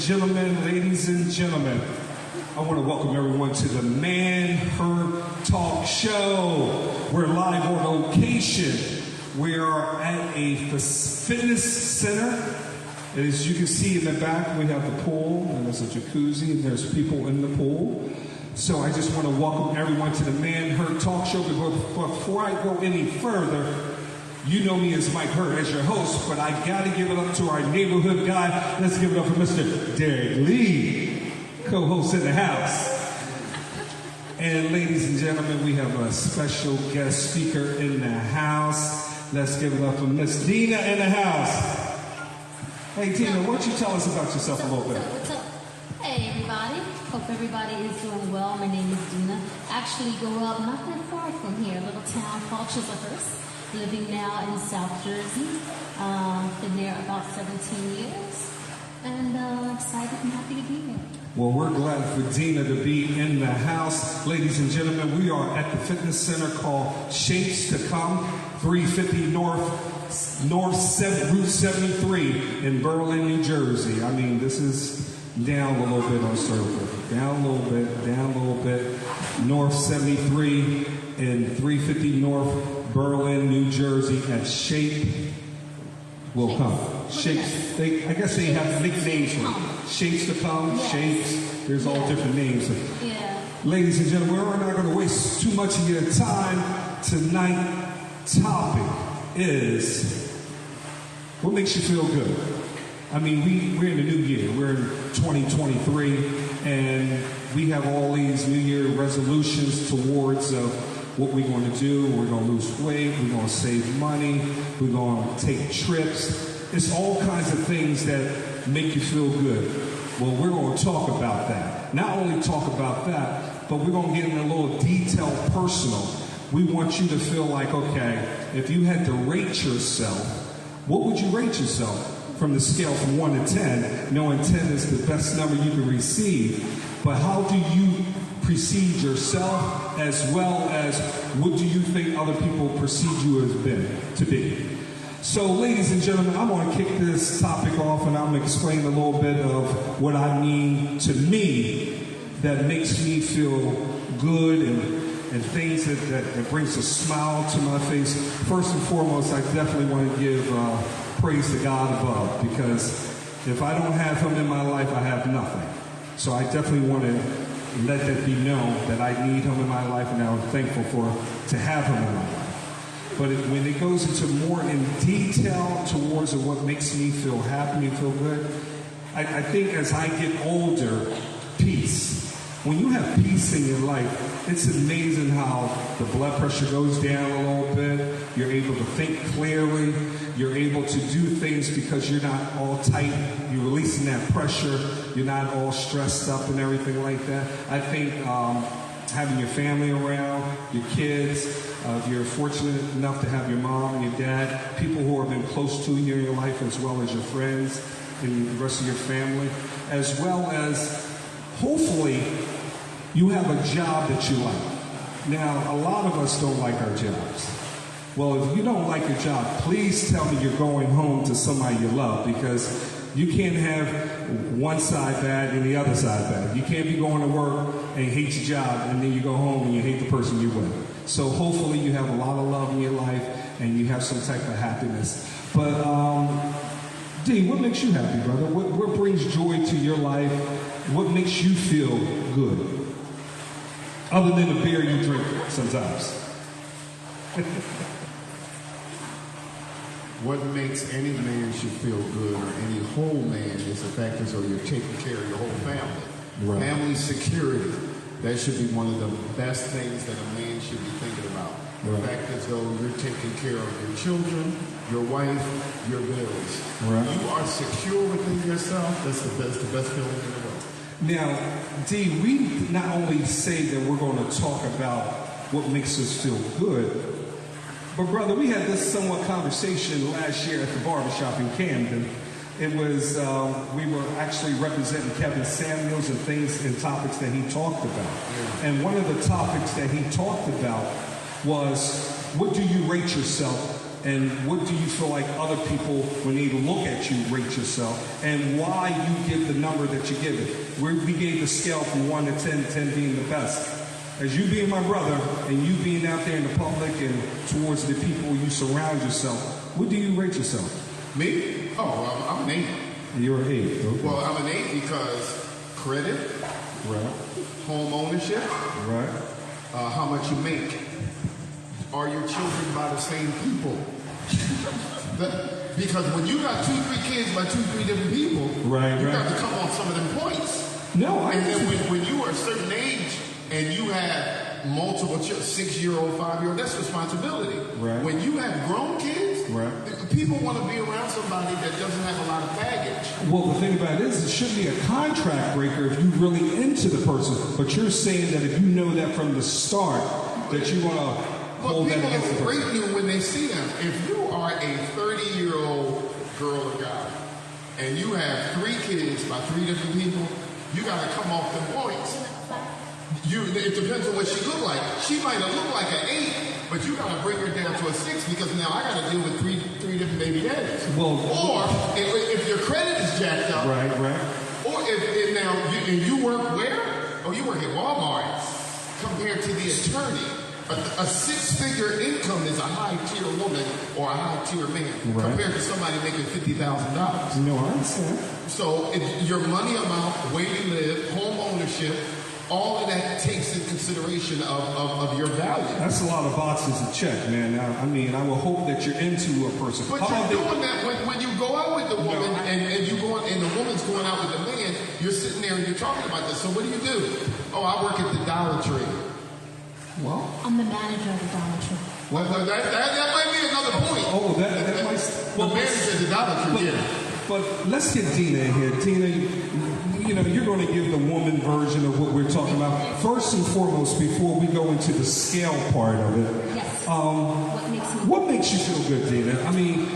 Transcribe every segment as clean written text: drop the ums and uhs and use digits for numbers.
gentlemen, ladies and gentlemen, I want to welcome everyone to the Man Her Talk Show. We're live on location. We are at a fitness center. As you can see in the back, we have the pool, and there's a jacuzzi, and there's people in the pool. So I just want to welcome everyone to the Man Her Talk Show. Before I go any further, you know me as Mike Hurt as your host, but I got to give it up to our neighborhood guy. Let's give it up for Mr. Derek Lee, co-host in the house. And ladies and gentlemen, we have a special guest speaker in the house. Let's give it up for Miss Dina in the house. Hey, Dina, why don't you tell us about yourself a little bit? What's up? Hey, everybody. Hope everybody is doing well. My name is Dina. Actually grew up not that far from here, a little town called Chislehurst. Living now in South Jersey. Been there about 17 years. And excited and happy to be here. Well, we're glad for Dina to be in the house. Ladies and gentlemen, we are at the fitness center called Shapes to Come, 350 Route 73 in Berlin, New Jersey. I mean, this is down a little bit on Circle. Down a little bit. North 73 in 350 North Berlin, New Jersey at Shape will come. Shapes, I guess they have nicknames for it. Shapes to come, yes. Shapes, there's all different names. Yeah. Ladies and gentlemen, we're not going to waste too much of your time. Tonight's topic is what makes you feel good. I mean, we're in the new year. We're in 2023, and we have all these New Year resolutions towards what we're going to do. We're going to lose weight. We're going to save money. We're going to take trips. It's all kinds of things that make you feel good. Well, we're going to talk about that. Not only talk about that, but we're going to get in a little detailed personal. We want you to feel like, okay, if you had to rate yourself, what would you rate yourself? From the scale from 1 to 10, knowing 10 is the best number you can receive. But how do you precede yourself, as well as what do you think other people perceive you as to be? So, ladies and gentlemen, I'm going to kick this topic off, and I'm going to explain a little bit of what I mean to me that makes me feel good and things that brings a smile to my face. First and foremost, I definitely want to give praise to God above, because if I don't have Him in my life, I have nothing. So I definitely want to let that be known that I need Him in my life, and I'm thankful to have Him in my life. But when it goes into more in detail towards what makes me feel happy and feel good, I think as I get older, peace. When you have peace in your life, it's amazing how the blood pressure goes down a little bit. You're able to think clearly. You're able to do things because you're not all tight. You're releasing that pressure. You're not all stressed up and everything like that. I think having your family around, your kids, if you're fortunate enough to have your mom and your dad, people who have been close to you in your life, as well as your friends and the rest of your family, as well as hopefully you have a job that you like. Now, a lot of us don't like our jobs. Well, if you don't like your job, please tell me you're going home to somebody you love, because you can't have one side bad and the other side bad. You can't be going to work and hate your job, and then you go home and you hate the person you're with. So hopefully you have a lot of love in your life and you have some type of happiness. But, D, what makes you happy, brother? What brings joy to your life? What makes you feel good? Other than the beer you drink sometimes. What makes any man should feel good, or any whole man, is the fact that you're taking care of your whole family. Right. Family security. That should be one of the best things that a man should be thinking about. The fact is, though, you're taking care of your children, your wife, your bills. Right. You are secure within yourself. That's the best feeling in the world. Now, D, we not only say that we're going to talk about what makes us feel good, but brother, we had this somewhat conversation last year at the barbershop in Camden. It was, we were actually representing Kevin Samuels and things and topics that he talked about. Yeah. And one of the topics that he talked about was, what do you rate yourself and what do you feel like other people, when they look at you, rate yourself, and why you give the number that you give it? We gave the scale from 1 to 10, 10 being the best. As you being my brother, and you being out there in the public and towards the people you surround yourself, what do you rate yourself? Me? Oh, I'm an 8. You're an 8. Okay. Well, I'm an 8 because credit, Right. home ownership, Right. how much you make. Are your children by the same people? Because when you got 2, 3 kids by 2, 3 different people, Right, you right. got to come on some of them points. No, And then when you are a certain age and you have multiple children, 6-year-old, 5-year-old, that's responsibility. Right. When you have grown kids, Right. people want to be around somebody that doesn't have a lot of baggage. Well, the thing about it is, it shouldn't be a contract breaker if you're really into the person. But you're saying that if you know that from the start, that you want to But hold that people against the will person. rate you when they see them. If you are a 30-year-old girl or guy, and you have 3 kids by 3 different people, you got to come off them points. It depends on what she look like. She might have looked like an 8, but you got to bring her down to a 6 because now I got to deal with three different baby daddies. Well, or if your credit is jacked up, Right. or if now you work where? Oh, you work at Walmart. Compared to the attorney, a 6-figure income is a high-tier woman or a high-tier man Right. compared to somebody making $50,000. No, I understand. So your money amount, where you live, home ownership, all of that takes in consideration of your value. That's a lot of boxes to check, man. Now, I mean, I will hope that you're into a person. But How about you're doing that when you go out with the woman and you go and the woman's going out with the man, you're sitting there and you're talking about this. So what do? Oh, I work at the Dollar Tree. Well, I'm the manager of the Dollar Tree. Well, that might be another point. oh, that might. The manager at the Dollar Tree, yeah. But let's get Dina in here. Dina, you're going to give the woman version of what we're talking about. First and foremost, before we go into the scale part of it, Yes. what makes you feel good, Dina? I mean,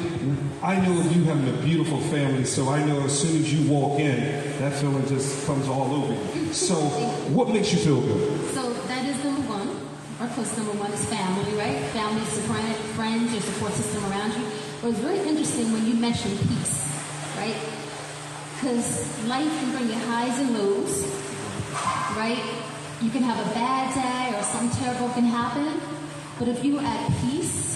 I know you having a beautiful family, so I know as soon as you walk in, that feeling just comes all over you. So, what makes you feel good? So that is number one. Of course, number one is family, right? Family, friends, your support system around you. But it's very interesting when you mention peace, right? Because life can bring you highs and lows, right? You can have a bad day or something terrible can happen. But if you're at peace,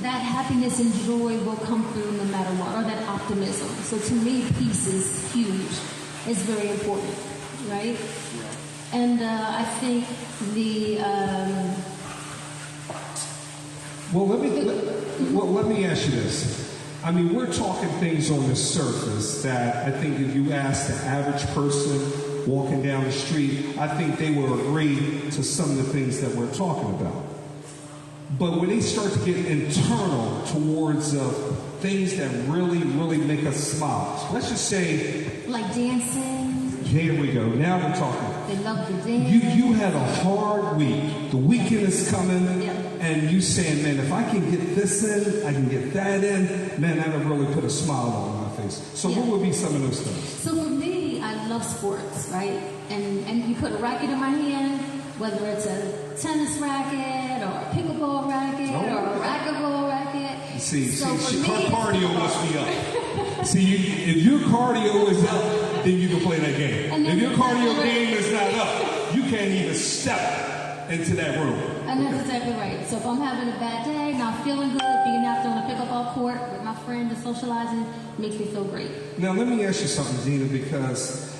that happiness and joy will come through no matter what, or that optimism. So to me, peace is huge. It's very important, right? And I think let me ask you this. I mean, we're talking things on the surface that I think if you ask the average person walking down the street, I think they will agree to some of the things that we're talking about. But when they start to get internal towards things that really, really make us smile, let's just say, like dancing. Here we go. Now we're talking. They love the dance. You had a hard week. The weekend is coming, and you saying, man, if I can get this in, I can get that in, man, that'll really put a smile on my face. So what would be some of those things? So for me, I love sports, right? And you put a racket in my hand, whether it's a tennis racket or a pickleball racket or a racquetball racket. Her cardio must be up. See, if your cardio is up, then you can play that game. If your cardio game is not up, you can't even step into that room. And that's exactly right. So if I'm having a bad day, not feeling good, being out there on a pickleball court with my friend and socializing makes me feel great. Now, let me ask you something, Dina, because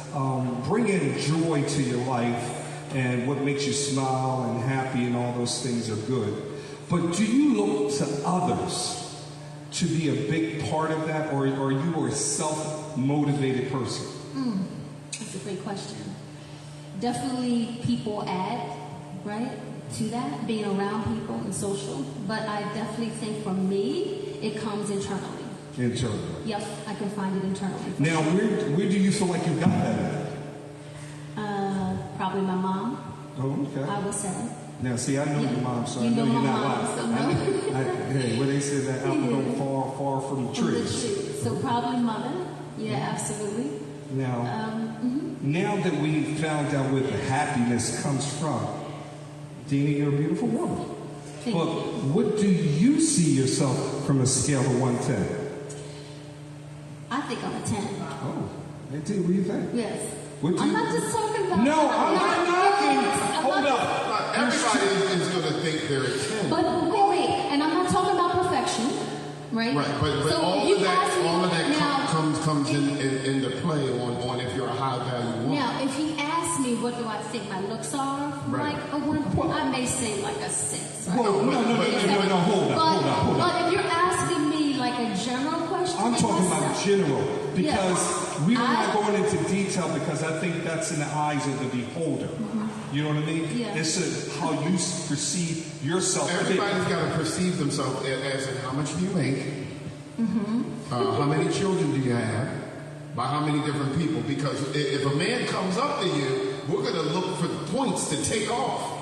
bringing joy to your life and what makes you smile and happy and all those things are good. But do you look to others to be a big part of that, or are you a self-motivated person? That's a great question. Definitely people add, right, to that, being around people and social. But I definitely think for me, it comes internally. Internally. Yep, I can find it internally. Now, where do you feel like you got that at? Probably my mom. Oh, okay. I would say. Now, see, I know your mom, so I know my you're not mom, lying. so no. Hey, what they say, that apple don't fall far from the tree. So probably mother. Yeah, absolutely. Now, now that we found out where the happiness comes from, Dina, you're a beautiful woman. Thank But you. what do you see yourself from a scale of 1 to 10? I think I'm a 10. Oh, Ent.THE, what do you think? Yes. What do I'm you- not just talking about. No, I'm not knocking. Hold up. Everybody is going to think they're a 10. But wait, and I'm not talking about perfection, right? Right, but So all if you of that, ask me now, comes into play on if you're a high value woman. Now, if he asks me what do I think my looks are, Right. like a 1, I may say like a 6. Right? Whoa, no, hold up. But if you're asking me like a general question, I'm talking about myself, general because we're not I- going into detail because I think that's in the eyes of the beholder. You know what I mean? Yeah. It's how you perceive yourself. Everybody's got to perceive themselves as in how much do you make, how many children do you have, by how many different people. Because if a man comes up to you, we're going to look for points to take off.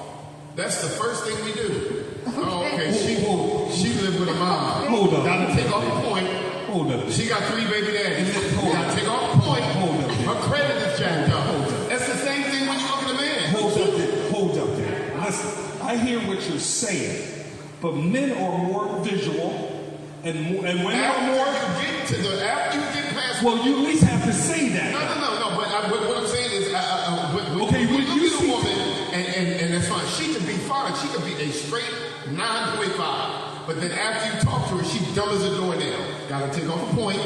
That's the first thing we do. Oh, okay, she lived with a mom. Hold up. Got to take off a point. Hold up. She got 3 baby daddies. Got to take off a point. Hold up. Her credit is jacked up. Hold up. That's the same thing when you look at a man. Hold up there. Listen, I hear what you're saying, but men are more visual, and women are more. After you get past. Well, you at least have to say that. No. But what I'm saying is, Okay, when what you you look see- at a woman, and that's fine. She could be fine. She could be a straight 9.5. But then after you talk to her, she dumb as a doornail. Got to take off a point.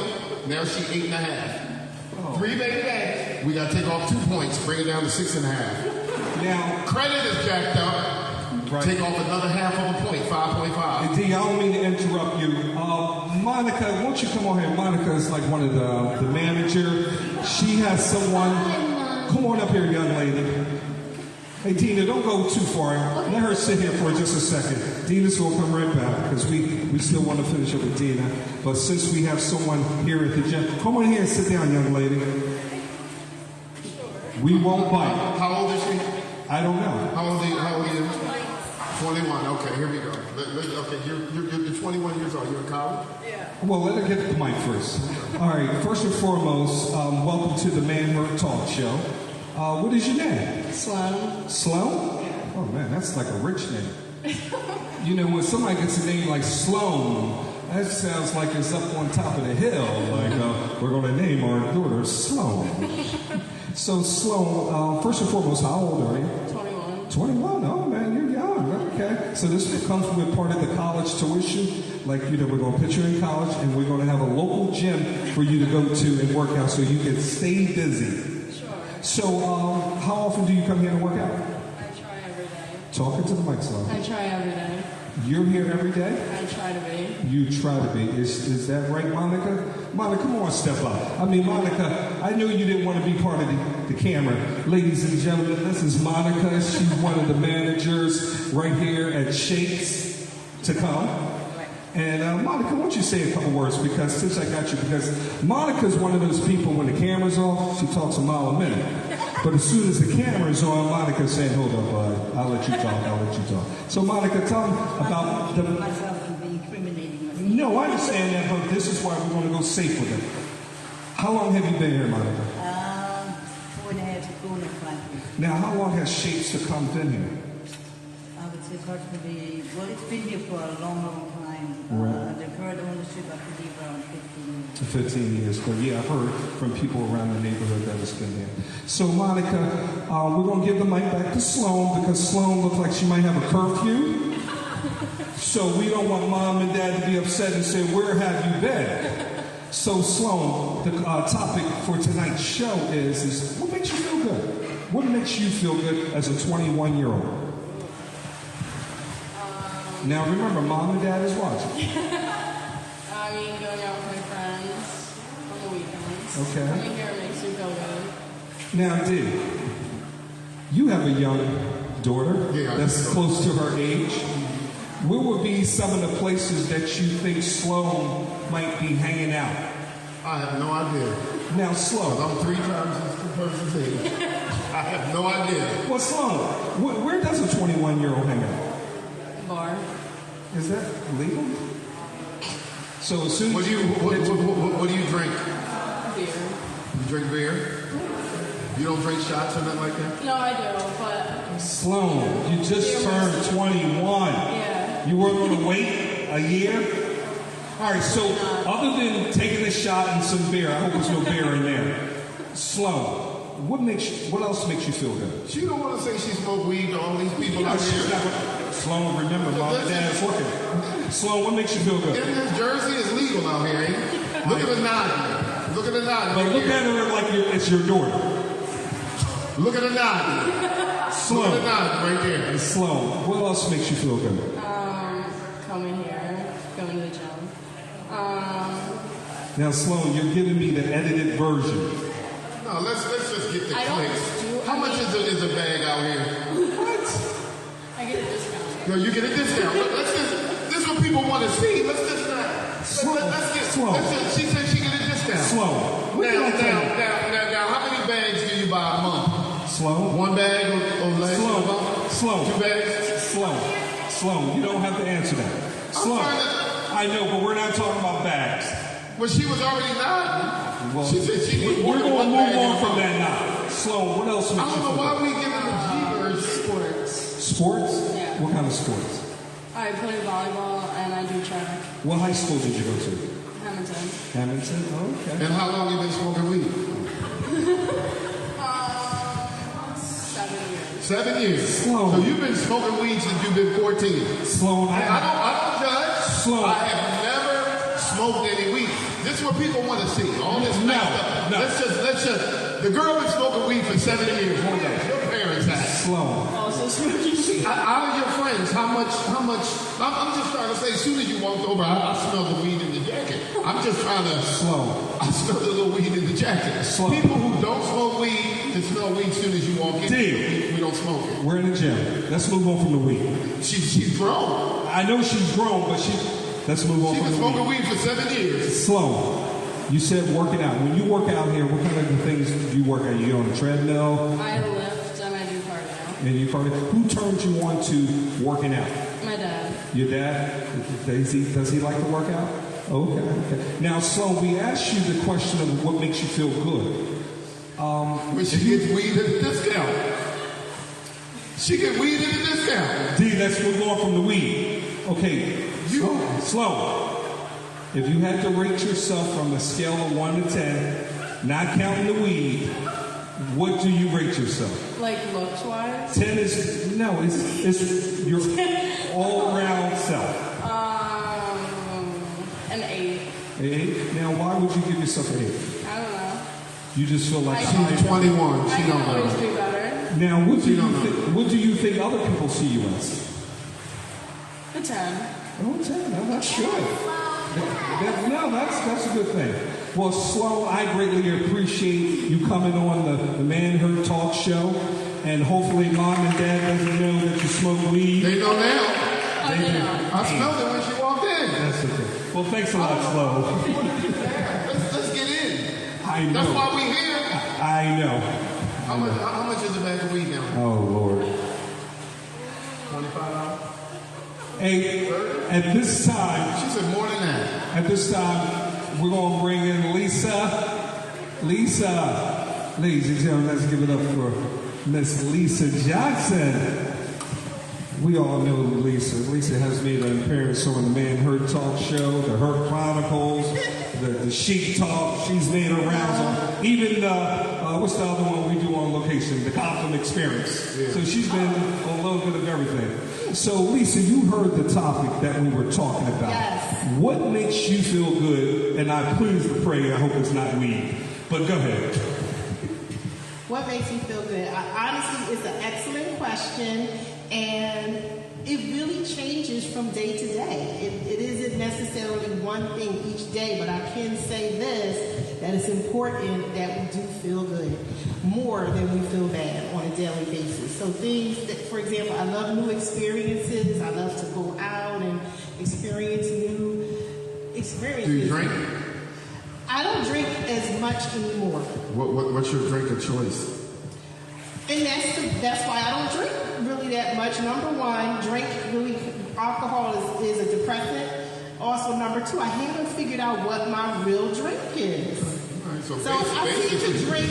Now she 8.5. 3 baby daddies. We got to take off 2 points. Bring it down to 6.5. Now, Credit is jacked up. Right. Take off another half of a point. 5.5. D, I don't mean to interrupt you. Monica, why don't you come on here? Monica is like one of the manager. She has someone. Come on up here, young lady. Hey, Dina, don't go too far. Let her sit here for just a second. Dina's going to come right back because we still want to finish up with Dina. But since we have someone here at the gym, come on here and sit down, young lady. We won't bite. How old is she? I don't know. How old are you? 21. Okay, here we go. Okay, you're 21 years old. You're in college? Well, let her get the mic first. All right, first and foremost, welcome to the Manhood Talk Show. What is your name? Sloan. Sloan? Oh man, that's like a rich name. You know, when somebody gets a name like Sloan, that sounds like it's up on top of the hill. Like, we're going to name our daughter Sloan. So, Sloan, first and foremost, how old are you? 21. 21? Oh man, you're young. Okay. So this comes with part of the college tuition. Like, you know, we're going to put you in college and we're going to have a local gym for you to go to and work out so you can stay busy. Sure. So, how often do you come here to work out? I try every day. Talking to the mic, Sloan. I try every day. You're here every day? I try to be. You try to be. Is that right, Monica? Monica, come on, step up. I mean, Monica, I knew you didn't want to be part of the camera. Ladies and gentlemen, this is Monica. She's one of the managers right here at Shakes to come. And Monica, why don't you say a couple words? Because since I got you, because Monica's one of those people when the camera's off, she talks a mile a minute. But as soon as the camera's on, Monica's saying, hold up, bud. I'll let you talk. So, Monica, tell them about the... myself and be incriminating myself. No, I understand that, but this is why we want to go safe with it. How long have you been here, Monica? 4.5 to 5 years. Now, how long has Shapes to Come been here? I would say approximately, well, it's been here for a long, long time. Right. The current ownership, I believe, around 15 years. 15 years, but yeah, I've heard from people around the neighborhood that it's been here. So, Monica, we're going to give the mic back to Sloan because Sloan looks like she might have a curfew. So we don't want mom and dad to be upset and say, where have you been? So, Sloan, the topic for tonight's show is what makes you feel good? What makes you feel good as a 21-year-old? Now, remember, mom and dad is watching. I mean, going out with my friends on the weekends. Okay. Coming here makes me feel good. Now, D, you have a young daughter that's close to her age. Where would be some of the places that you think Sloan might be hanging out? I have no idea. Now, Sloan. I'm 3 times as the person's age. I have no idea. Well, Sloan, where does a 21-year-old hang out? Bar. Is that legal? So as soon What as do you drink? Beer. You drink beer? You don't drink shots or nothing like that? No, I do, but Sloan, you just turned 21. yeah. You weren't going to wait a year? All right, so other than taking a shot and some beer, I hope there's no beer in there. Sloan, what else makes you feel good? She don't want to say she smoked weed to all these people out here. Sloan, remember, Mom and Dad's working. Sloan, what makes you feel good? In New Jersey, it's legal out here, ain't it? Look at the nod. Look at the nod. But look at her like it's your daughter. Look at the nod. Sloan. Look at the nod right there. And Sloan, what else makes you feel good? Coming here, going to the gym. Now, Sloan, you're giving me the edited version. No, let's just get the clicks. How much is a bag out here? What? I get a discount. No, you get a discount. This is what people want to see. Let's just not. She said she get a discount. Sloan. Now, how many bags do you buy a month? Sloan. One bag or less? Sloan. 2 bags? Sloan. You don't have to answer that. Sloan. I know, but we're not talking about bags. Well, she was already nodding. Well, she said she was we're going to move on from that now. Sloan, what else makes you feel good? I don't know why we giving the jeepers. Sports. Sports? Yeah. What kind of sports? I play volleyball and I do track. What high school did you go to? Hamilton. Hamilton? Oh, okay. And how long have you been smoking weed? 7 years. 7 years. Sloan. So you've been smoking weed since you've been 14. Sloan, I don't judge. Sloan. I have never smoked any weed. This is what people want to see. All this nice stuff. No. Let's just. The girl been smoking weed for 7 years. Hold on. Your parents have. Sloan. Also smoking. Out of your friends, how much? I'm just trying to say. As soon as you walked over, I smelled the weed in the jacket. I'm just trying to. Sloan. I smelled a little weed in the jacket. Sloan. People who don't smoke weed can smell weed as soon as you walk in. We don't smoke it. We're in the gym. Let's move on from the weed. She's grown. I know she's grown, but let's move on She's from been the smoking weed. weed for 7 years. Sloan. You said working out. When you work out here, what kind of things do you work out? You get on the treadmill? I lift and I do cardio. And you cardio. Who turned you on to working out? My dad. Your dad? Does he like to work out? Okay. Now, Sloan, we asked you the question of what makes you feel good. When she gets weed at a discount. She get weed at a discount. D, let's move on from the weed. Okay. Sloan. If you had to rate yourself from a scale of 1 to 10, not counting the weed, what do you rate yourself? Like looks wise? 10 is it's your all-round self. An 8. 8? Now, why would you give yourself an 8? I don't know. You just feel like She's 21. She I don't can always know. do better. Now, what do you think other people see you as? A 10. Oh, 10. No, that's good. That's a good thing. Well, Sloan, I greatly appreciate you coming on the Man Her Talk show. And hopefully Mom and Dad doesn't know that you smoke weed. They know now. I smelled it when she walked in. That's okay. Well, thanks a lot, Sloan. Let's get in. I know. That's why we're here. I know. How much is a bag of weed now? Oh, Lord. $25? Hey, at this time, She said more than that. At this time, we're going to bring in Lisa. Ladies and gentlemen, let's give it up for Miss Lisa Johnson. We all know Lisa. Lisa has made an appearance on the Man Her Talk show, the Her Chronicles, the Chic Talk. She's made her rounds on even what's the other one we do on location? The Gotham Experience. Yeah. So she's been a little bit of everything. So Lisa, you heard the topic that we were talking about. Yes. What makes you feel good? And I please to pray, I hope it's not weed. But go ahead. What makes you feel good? Honestly, it's an excellent question, and it really changes from day to day. It isn't necessarily one thing each day, but I can say this, that it's important that we do feel good more than we feel bad on a daily basis. So things that, for example, I love new experiences. I love to go out and experience new experiences. Do you drink? I don't drink as much anymore. What's your drink of choice? And that's why I don't drink really that much. Number one, alcohol is a depressant. Also, number two, I haven't figured out what my real drink is. Right, so I need to drink.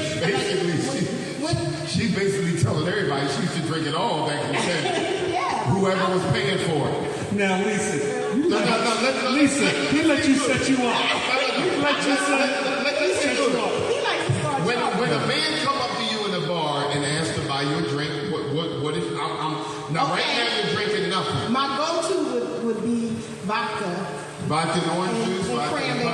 She's basically telling everybody she should drink it all back in the day. Yeah. Whoever was paying for it. Now, Lisa, he let you set you up. He let you set you up. He likes to start When talking. a man come up to you in the bar and ask to buy you a drink, what is now right Okay. now you're drinking nothing. My go-to would be vodka. Vodka and orange And- juice, and vodka cranberry. and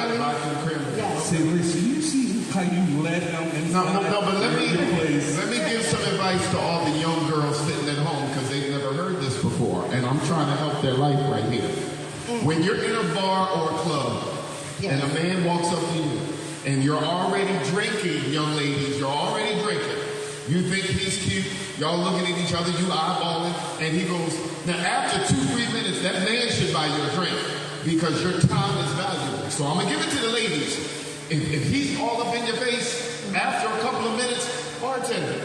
cranberry. Yes. See, Lisa, you see how you led them inside No, but let your place. me give some advice to all the young girls sitting at home because they've never heard this before, and I'm trying to help their life right here. When you're in a bar or a club, Yes. and a man walks up to you, and you're already drinking, young ladies, you're already drinking. You think he's cute, y'all looking at each other, you eyeballing, and he goes, now after 2-3 minutes, that man should buy you a drink because your time is valuable. So I'm gonna give it to the ladies. If he's all up in your face, after a couple of minutes, bartender,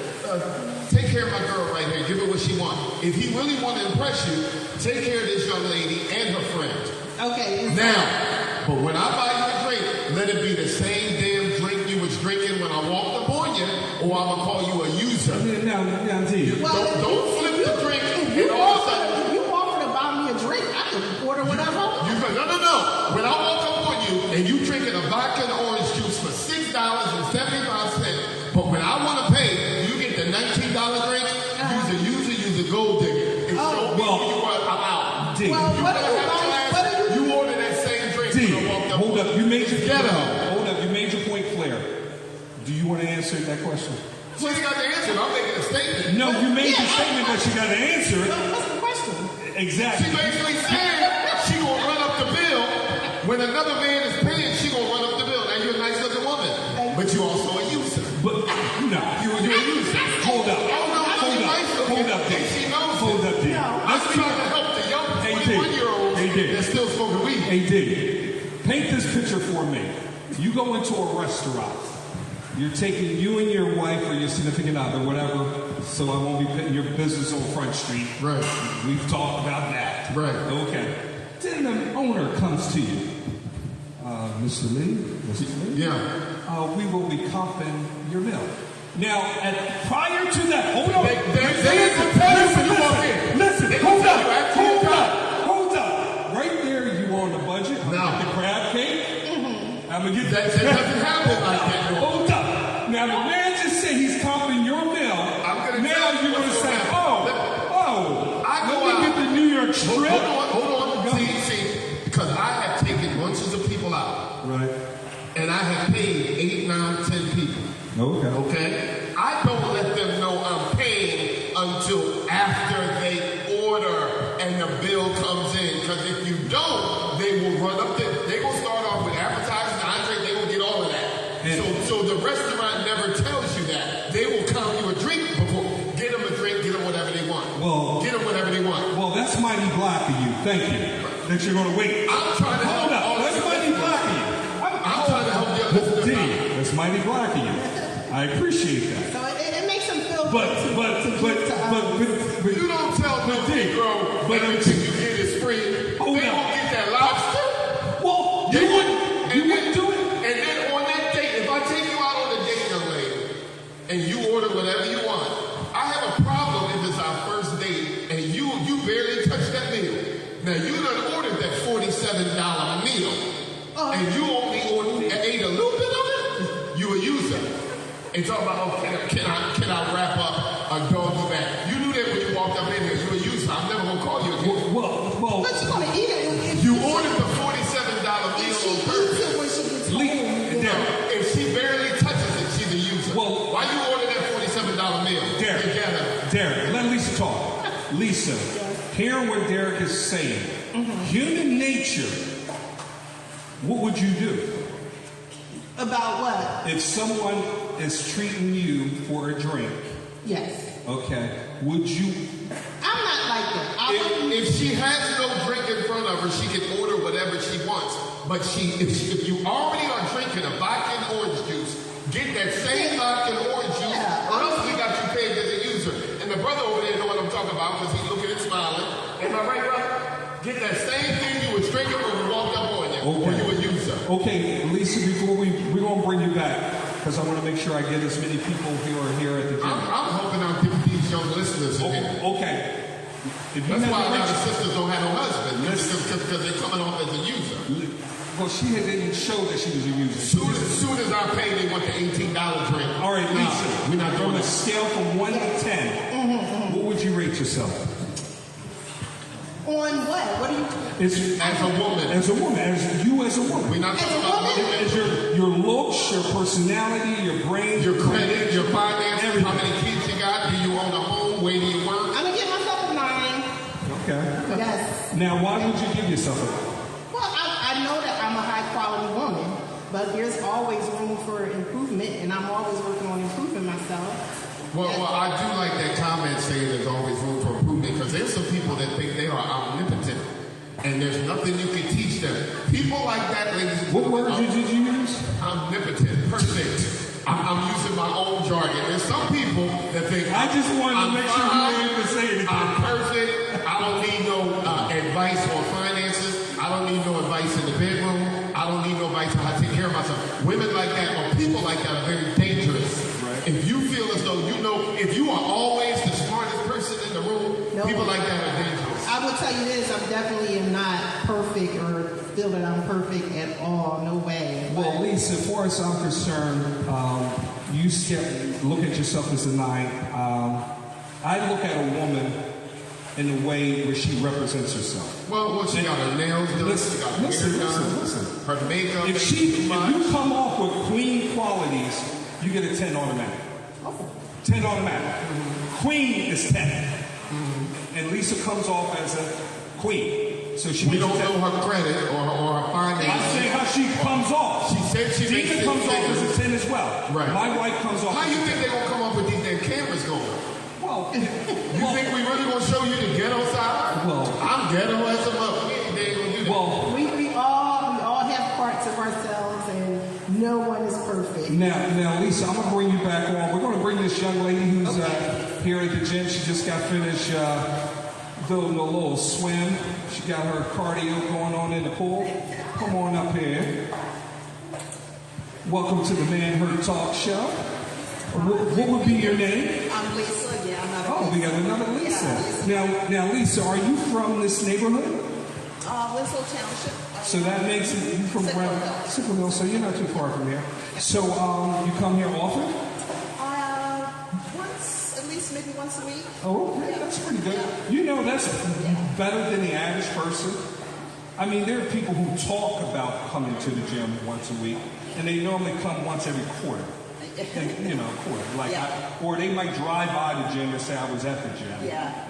take care of my girl right here, give her what she wants. If he really want to impress you, take care of this young lady and her friends. Okay. Now, but when I buy you a drink, let it be the same damn drink you was drinking when I walked up on you, or I'm gonna call you a user. Now, D. Don't flip the drink If and all of a sudden you offer to buy me a drink, I can order whatever. you go, no. When I walk up on you and you drinking a vodka and orange juice for $6.75, but when I want to pay, you get the $19 drink. Use a gold digger. And show me well, who you are. I'm out. D. Well, what are you buying? You order that same drink. D. when I walked up Hold on up. You made your Ghetto. Hold up. You made your point clear. Do you want to answer that question? She ain't got the answer. I'm making a statement. No, you made your statement, but you got to answer it. What's the question? Exactly. She basically said she gonna run up the bill. When another man is paying, she gonna run up the bill. Now you're a nice looking woman, but you also a user. But no, You're a user. hold up. Hold up, D. She knows Hold it. up, D. I'm trying to help the young Hey, D. 21-year-olds Hey, D. that's still smoking weed. Hey, D. Paint this picture for me. You go into a restaurant. You're taking you and your wife or your significant other, whatever, so I won't be putting your business on Front Street. Right. We've talked about that. Right. Okay. Then the owner comes to you. Mr. Lee? Yeah. We will be comping your meal. Now, prior to that, hold on. Listen, hold up. Right there, you on the budget. I'm gonna get the crab cake. I'm gonna get That doesn't happen like that. No. Hold up. Now, the man just said he's comping your meal. Now you're gonna say, let me get the New York strip. Hold on. See, because I have taken bunches of people out. Right. And I have paid 8, 9, 10 people. Okay? I don't let them know I'm paying until after they order and the bill comes in. Because if you don't, they will run up there. They will start off with appetizers, entree, they will get all of that. So the restaurant never tells you that. They will count you a drink before. Get them a drink, get them whatever they want. Get them whatever they want. Well, that's mighty black of you. Thank you. That you're going to wait. I'm trying to help. Hold up. That's mighty black of you. I'm trying to help you. D, that's mighty black of you. I appreciate that. So it makes them feel But you don't tell no Negro everything you get is free. They won't get that lobster. Well, you wouldn't do it. And then on that date, if I take you out on a date, young lady, and you order whatever you want, I have a problem if it's our first date and you barely touch that meal. Now you done ordered that $47 meal, and you only ate a little bit of it. You a user. And talk about, can I wrap up a doggy bag? You knew that when you walked up in here. You a user. I'm never gonna call you again. Well, but you're gonna eat it. You ordered the $47 meal on purpose. When she gets home. If she barely touches it, she's a user. Well, why you order that $47 meal? Derek, let Lisa talk. Lisa, hearing what Derek is saying, human nature, what would you do? About what? If someone is treating you for a drink, yes. Okay, would you? I'm not like that. If she has no drink in front of her, she can order whatever she wants. But if you already are drinking a vodka and orange juice, get that same vodka and orange juice, or else we got you paid as a user. And the brother over there know what I'm talking about because he's looking and smiling. Am I right, brother? Get that same thing you was drinking when we walked up on you, or you a user. Okay, Lisa, before we're going to bring you back, because I want to make sure I get as many people who are here at the gym. I'm hoping I'm getting these young listeners in here. Okay. If you That's had why a the lot of right- sisters don't have no husband. Because they're coming off as a user. Well, she didn't show that she was a user. Soon as I pay, they want the $18 drink. All right, Lisa, we're not on doing a that. scale from 1 to 10, what would you rate yourself? On what? What do you? As a woman. As a woman. As you as a woman. We're not talking about women. As your looks, your personality, your brain, Your credit, your finances, everything. how many kids you got, do you own a home, where do you work? I'm gonna give myself a 9. Okay. Yes. Now, why would you give yourself a? Well, I know that I'm a high quality woman, but there's always room for improvement, and I'm always working on improving myself. Well, I do like that comment saying there's always room for improvement, because there's some people that think they are omnipotent and there's nothing you can teach them. People like that, ladies and What gentlemen, word did you use? omnipotent, perfect. I'm using my own jargon. There's some people that think I just wanted to I'm make sure you fine, were able to say anything. I'm perfect. I don't need no advice on finances. I don't need no advice in the bedroom. I don't need no advice on how to take care of myself. Women like that, or people like that, are very dangerous. Right. If you feel as though you know, if you are always the smartest person in the room, people like that are dangerous. I will tell you this: I'm definitely am not perfect, or feel that I'm perfect at all. No way. Well, Lisa, as far as I'm concerned, you look at yourself as a 9. I look at a woman in the way where she represents herself. Well, she got her nails done, she got her hair done, listen. her makeup. If you come off with queen qualities, you get a 10 automatic. 10 automatic. Queen is 10. And Lisa comes off as a queen. So she we don't know her credit or her finances. I'm saying how she comes off. She said she makes Dina it comes off figures. as a 10 as well. Right. My wife comes off How as you a think 10. they're gonna come up with these damn cameras going? Well, You think we really gonna show you the ghetto side? Well, I'm ghetto as a mother. They ain't gonna do that. well, We all have parts of ourselves, and no one is perfect. now, Lisa, I'm going to bring you back on. We're going to bring this young lady who's here at the gym. She just got finished doing a little swim. She got her cardio going on in the pool. Come on up here. Welcome to the Man Her Talk Show. What would be your name? I'm Lisa. Yeah, I'm not. Oh, we got another Lisa. Now, Lisa, are you from this neighborhood? Winslow Township. So that makes it, you from Sicklerville. Sicklerville, so you're not too far from here. So you come here often? Once, at least maybe once a week. Oh, okay, that's pretty good. You know, that's better than the average person. I mean, there are people who talk about coming to the gym once a week, and they normally come once every quarter. Quarter. Or they might drive by the gym and say, I was at the gym,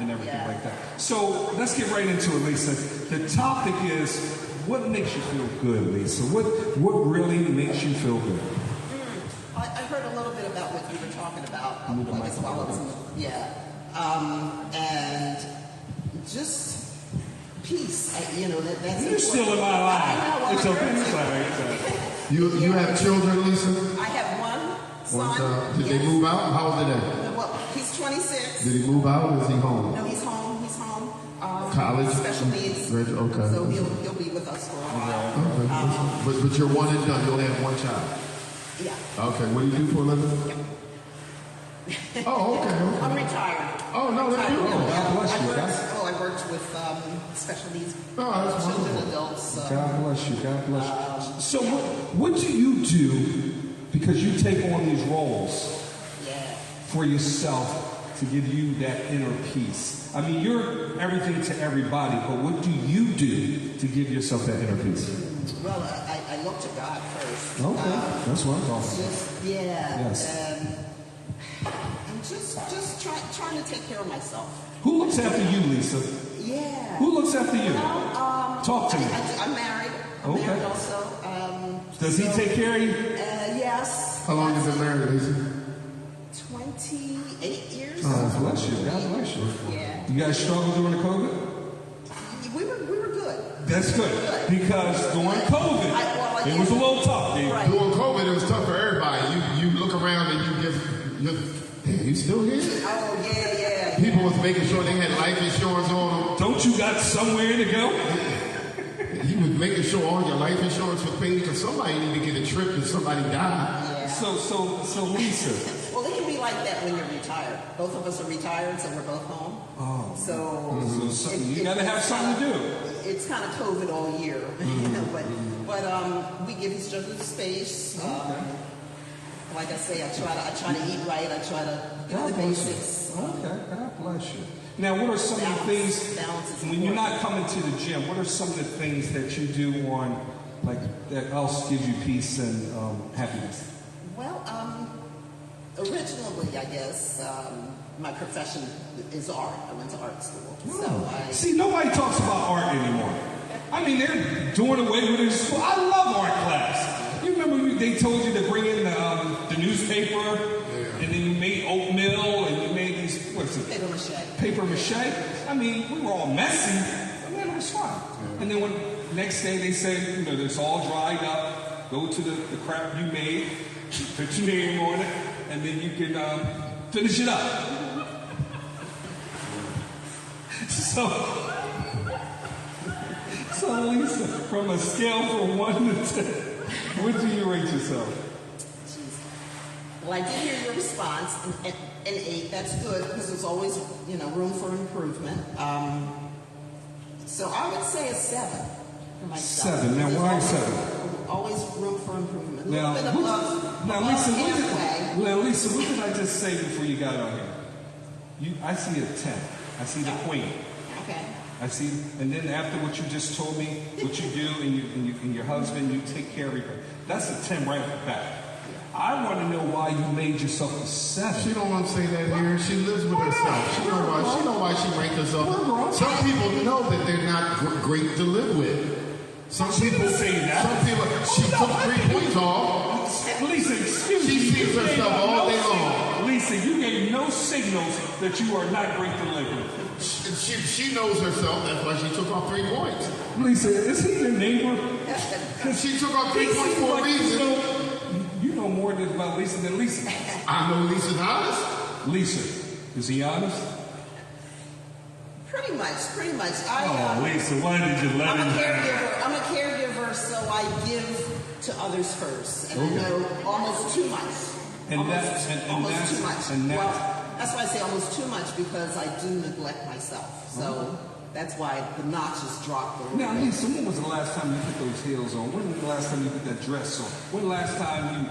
and everything like that. So let's get right into it, Lisa. The topic is, what makes you feel good, Lisa? What really makes you feel good? I heard a little bit about what you were talking about. Move the I guess while I was and just peace. That's You're important. still in my life. I know, It's I'm okay. hurt. It's all right. It's all right. You have children, Lisa? I have one One son. child. Did Yes. they move out? How old are they? Well, he's 26. Did he move out or is he home? No, he's home. He's home. College? Special needs. Okay. So he'll be with us for a while. Okay. But you're one and done. You only have one child. Yeah. Okay. What do you do for a living? Oh, okay. I'm retired. Oh, no, that's beautiful. God bless you. I worked with special needs that's children, wonderful. adults. God bless you. God bless you. So what do you do, because you take on these roles for yourself to give you that inner peace? I mean, you're everything to everybody, but what do you do to give yourself that inner peace? Well, I look to God first. Okay, that's what I'm talking about. Just Yes. I'm just trying to take care of myself. Who looks after you, Lisa? Yeah. Who looks after you? Talk to me. I'm married. I'm Okay. married also. Does he take care of you? Yes. How long have you been married, Lisa? 28 years. God bless you. God bless you. Yeah. You guys struggled during the COVID? We were good. That's good. Because during COVID, it was a little tough. Right. During COVID, it was tough for everybody. You look around and you still here? Oh, yeah. People was making sure they had life insurance on them. Don't you got somewhere to go? You was making sure all your life insurance was paid because somebody needed to get a trip if somebody died. Yeah. So Lisa. Well, it can be like that when you're retired. Both of us are retired, so we're both home. Oh. So you got to have something to do. It's kind of COVID all year, but we give each other the space. Like I say, I try to eat right. I try to do the basics. Okay, God bless you. Now, what are some of the things when you're not coming to the gym? What are some of the things that you do on, like, that else gives you peace and happiness? Well, originally, I guess my profession is art. I went to art school, See, nobody talks about art anymore. I mean, they're doing away with it. So I love art class. You remember they told you to bring in the newspaper, and then you made oatmeal, and you made these, what's it? Paper mache. Paper mache. I mean, we were all messy, but man, it was fun. And then when next day they say, it's all dried up, go to the crap you made, put your name on it, and then you can finish it up. So Lisa, from a scale from 1 to 10, what do you rate yourself? Well, I did hear your response, an 8. That's good because there's always, room for improvement. So I would say a 7 for myself. 7. Now, why 7? Always room for improvement. Now, Lisa, what did I just say before you got on here? I see a 10. I see the queen. Okay. I see, and then after what you just told me, what you do and your husband, you take care of her. That's a 10 right off the bat. I want to know why you made yourself a 7. She don't want to say that here. She lives with herself. She know why she ranked herself. Some people know that they're not great to live with. Some people say that. Some people. She took 3 points off. Lisa, excuse me. She sees herself all day long. Lisa, you gave no signals that you are not great to live with. She knows herself. That's why she took off 3 points. Lisa, is he your neighbor? Because she took off 3 points for a reason. You know more about Lisa than Lisa. I know Lisa's honest. Lisa, is he honest? Pretty much. Lisa, why did you let him? I'm a caregiver, so I give to others first, and I know almost too much. Almost too much. That's why I say almost too much, because I do neglect myself. So that's why the notches dropped a little bit. Now, Lisa, when was the last time you put those heels on? When was the last time you put that dress on? When the last time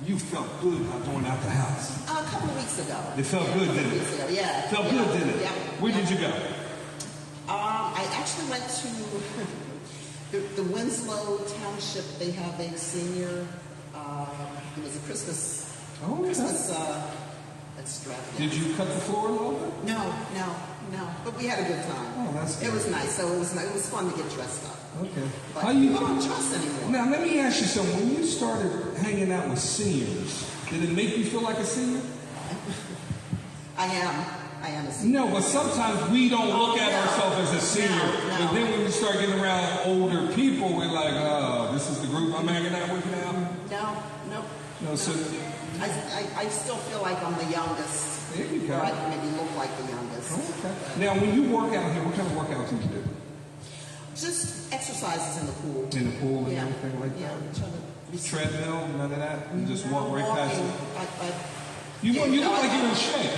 you felt good about going out the house? A couple of weeks ago. It felt good, didn't it? Yeah. Felt good, didn't it? Yeah. Where did you go? I actually went to the Winslow Township. They have a senior. It was a Christmas extravagance. Did you cut the floor a little bit? No. But we had a good time. Oh, that's good. It was nice. So it was fun to get dressed up. Okay. But I don't dress anymore. Now, let me ask you something. When you started hanging out with seniors, did it make you feel like a senior? I am a senior. No, but sometimes we don't look at ourselves as a senior. No. But then when we start getting around older people, we're like, oh, this is the group I'm hanging out with now? No, so I still feel like I'm the youngest. There you go. Or I maybe look like the youngest. Okay. Now, when you work out here, what kind of workouts do you do? Just exercises in the pool. In the pool and everything like that? Treadmill, none of that? You just walk right past it? You look like you're in shape.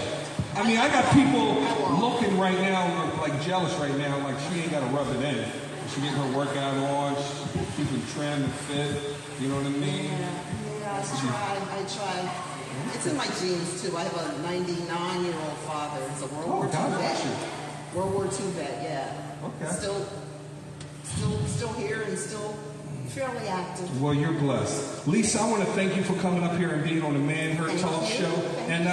I mean, I got people looking right now, like jealous right now, like she ain't got to rub it in. She getting her workout on, she's keeping trim and fit. You know what I mean? I try. It's in my genes too. I have a 99-year-old father. He's a World War II vet. World War II vet, yeah. Okay. Still here and still fairly active. Well, you're blessed. Lisa, I want to thank you for coming up here and being on the Man Her Talk Show. And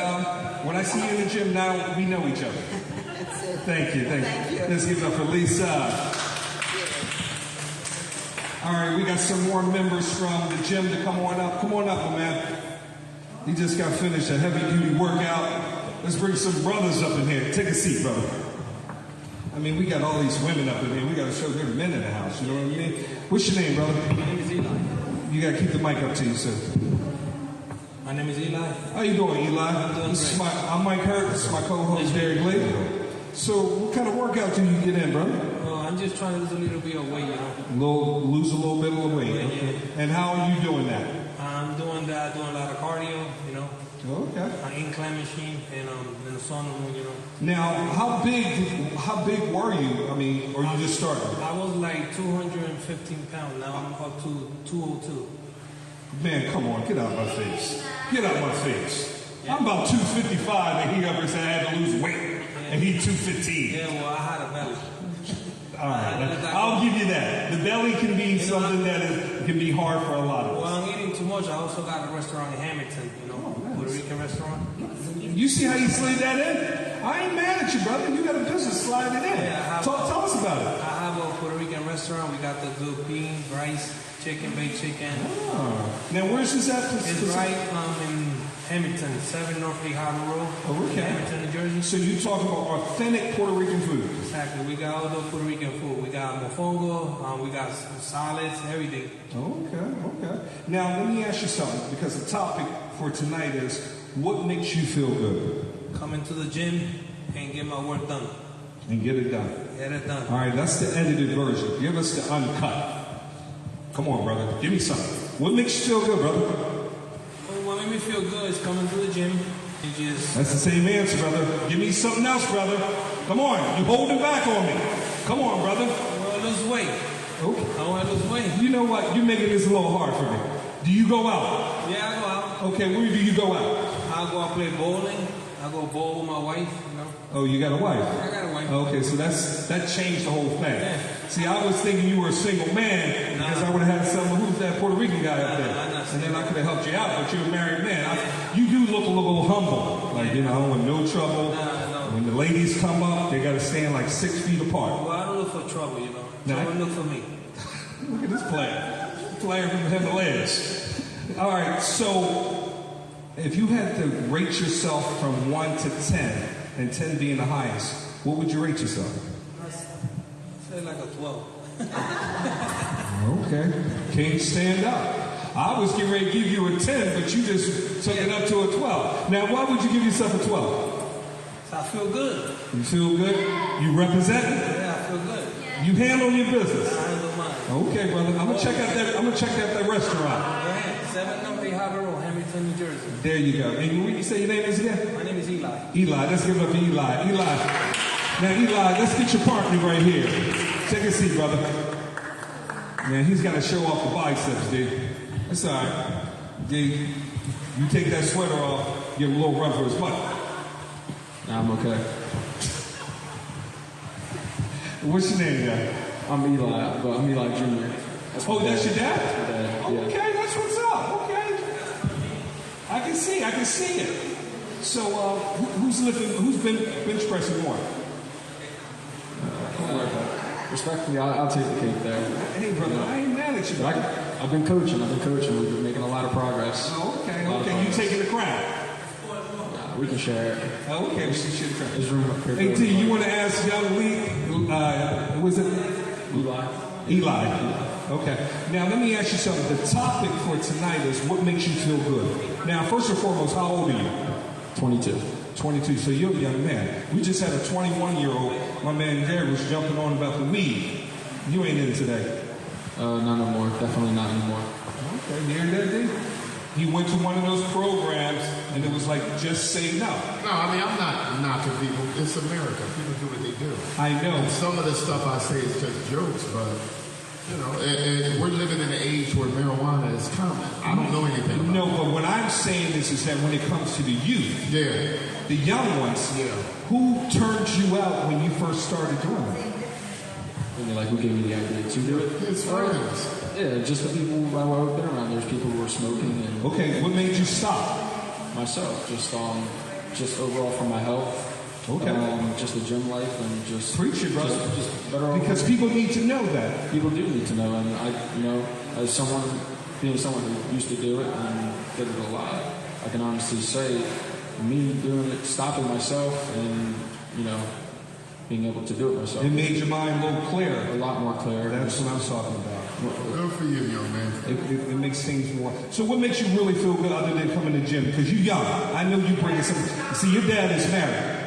when I see you in the gym now, we know each other. That's it. Thank you. Let's give it up for Lisa. All right, we got some more members from the gym to come on up. Come on up, man. He just got finished a heavy-duty workout. Let's bring some brothers up in here. Take a seat, brother. I mean, we got all these women up in here. We got to show there are men in the house. You know what I mean? What's your name, brother? My name is Eli. You got to keep the mic up to you, sir. My name is Eli. How you doing, Eli? I'm doing great. I'm Mike Hurt. This is my co-host, Derek Lee. So, what kind of workout do you get in, brother? I'm just trying to lose a little bit of weight, you know. Lose a little bit of weight. Yeah, okay. yeah. And how are you doing that? I'm doing that, doing a lot of cardio, you know. Okay. An incline machine and in the sauna room, you know. Now, how big were you? I mean, or you just started? I was like 215 pounds. Now I'm up to 202. Man, come on, get out of my face. Get out of my face. Yeah. I'm about 255 and he ever said I had to lose weight. And he's 215. Yeah, well, I had a belly. All right, I'll give you that. The belly can be something that can be hard for a lot of us. Well, I'm eating too much. I also got a restaurant in Hamilton, you know, Puerto Rican restaurant. You see how you slid that in? I ain't mad at you, brother. You got a business, slide it in. Yeah, tell us about it. I have a Puerto Rican restaurant. We got the good beans, rice, chicken, baked chicken. Oh. Now, where's this at? It's right in Hamilton, 7 North 8 Harbor Road. Oh, okay. Hamilton, New Jersey. So you talking about authentic Puerto Rican food? Exactly. We got all the Puerto Rican food. We got mofongo, we got salads, everything. Okay. Now, let me ask you something, because the topic for tonight is, what makes you feel good? Come into the gym and get my work done. And get it done. Get it done. All right, that's the edited version. Give us the uncut. Come on, brother. Give me something. What makes you feel good, brother? What makes me feel good is coming to the gym and just... That's the same answer, brother. Give me something else, brother. Come on. You holding back on me. Come on, brother. I want to lose weight. Okay. I want to lose weight. You know what? You're making this a little hard for me. Do you go out? Yeah, I go out. Okay, where do you go out? I go out play bowling. I go bowl with my wife, you know. Oh, you got a wife? I got a wife. Okay, so that changed the whole thing. Yeah. See, I was thinking you were a single man because I would have had someone who's that Puerto Rican guy up there. And then I could have helped you out, but you're a married man. You do look a little humble. Like, you know, with no trouble. When the ladies come up, they got to stand like 6 feet apart. Well, I don't look for trouble, you know. Trouble look for me. Look at this player. Player from the Himalayas. All right, so if you had to rate yourself from 1 to 10, and 10 being the highest, what would you rate yourself? I'd say like a 12. Okay. Can't stand up. I was getting ready to give you a 10, but you just took it up to a 12. Now, why would you give yourself a 12? I feel good. You feel good? You represent? Yeah, I feel good. You handle your business. I handle mine. Okay, brother. I'm gonna check out that restaurant. Yeah, 7 North 8 Harbor Road, Hamilton, New Jersey. There you go. And what you say your name is again? My name is Eli. Eli. Let's give it up to Eli. Eli. Now, Eli, let's get your partner right here. Take a seat, brother. Man, he's got to show off the biceps, dude. That's all right. Dude, you take that sweater off, give him a little run for his butt. Nah, I'm okay. What's your name, guy? I'm Eli, but I'm Eli Jr. That's your dad? Yeah. Okay, that's what's up. Okay. I can see it. So, who's been bench pressing more? Respectfully, I'll take the cake there. Hey, brother, I ain't mad at you. I've been coaching. We've been making a lot of progress. Oh, okay. You taking the crown? We can share it. Oh, okay, we can share the crown. There's room up here. Hey, T, you want to ask young Lee, was it? Eli. Okay. Now, let me ask you something. The topic for tonight is what makes you feel good. Now, first and foremost, how old are you? 22. 22, so you're a young man. We just had a 21-year-old. My man Gary was jumping on about the weed. You ain't in today. Not no more. Definitely not anymore. Okay, you hear that, dude? He went to one of those programs, and it was like, just say no. No, I mean, I'm not knocking people. It's America. People do what they do. I know. And some of the stuff I say is just jokes, but, you know, and we're living in an age where marijuana is common. I don't know anything about it. No, but what I'm saying is that when it comes to the youth, the young ones, who turned you out when you first started doing it? Like, who gave me the idea to do it? His friends. Yeah, just the people I've been around. There's people who were smoking. And okay, what made you stop? Myself, just overall for my health. Okay. Just the gym life and just preach it, brother. Just better. Because people need to know that. People do need to know, and I, you know, as someone who used to do it and did it a lot, I can honestly say, me doing it, stopping myself, and you know, being able to do it myself. It made your mind a little clearer. A lot more clear. That's what I'm talking about. Good for you, young man. It makes things more. So what makes you really feel good other than coming to the gym? Because you're young. I know you bring some. See, your dad is married.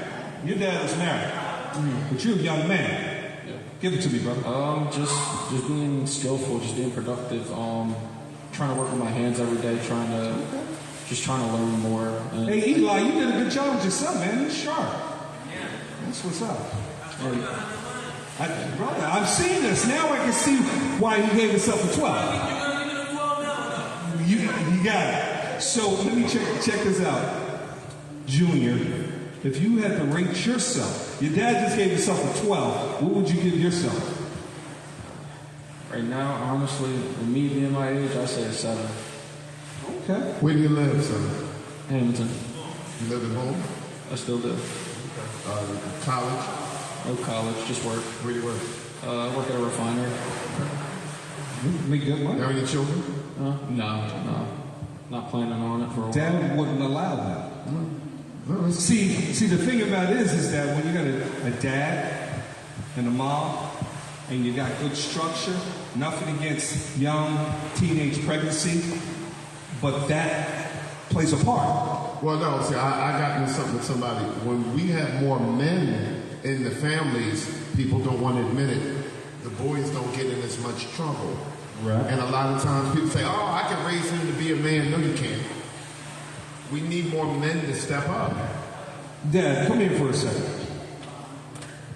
But you're a young man. Yeah. Give it to me, brother. Just being skillful, just being productive. Trying to work with my hands every day. Trying to just trying to learn more. And hey, Eli, you did a good job with your son, man. He's sharp. That's what's up. Brother, I'm seeing this. Now I can see why he gave himself a 12. You got it. So let me check this out. Junior, if you had to rate yourself, your dad just gave himself a 12. What would you give yourself? Right now, honestly, with me being my age, I say a 7. Okay. Where do you live, son? Hamilton. You live at home? I still do. College? No college, just work. Where do you work? I work at a refinery. Make good money. Are any children? No. Not planning on it for a while. Dad wouldn't allow that. See, the thing about it is that when you got a dad and a mom, and you got good structure, nothing against young teenage pregnancy, but that plays a part. Well, no, see, I got into something with somebody. When we have more men in the families, people don't want to admit it. The boys don't get in as much trouble. Right. And a lot of times people say, oh, I can raise him to be a man. No, you can't. We need more men to step up. Dad, come here for a second.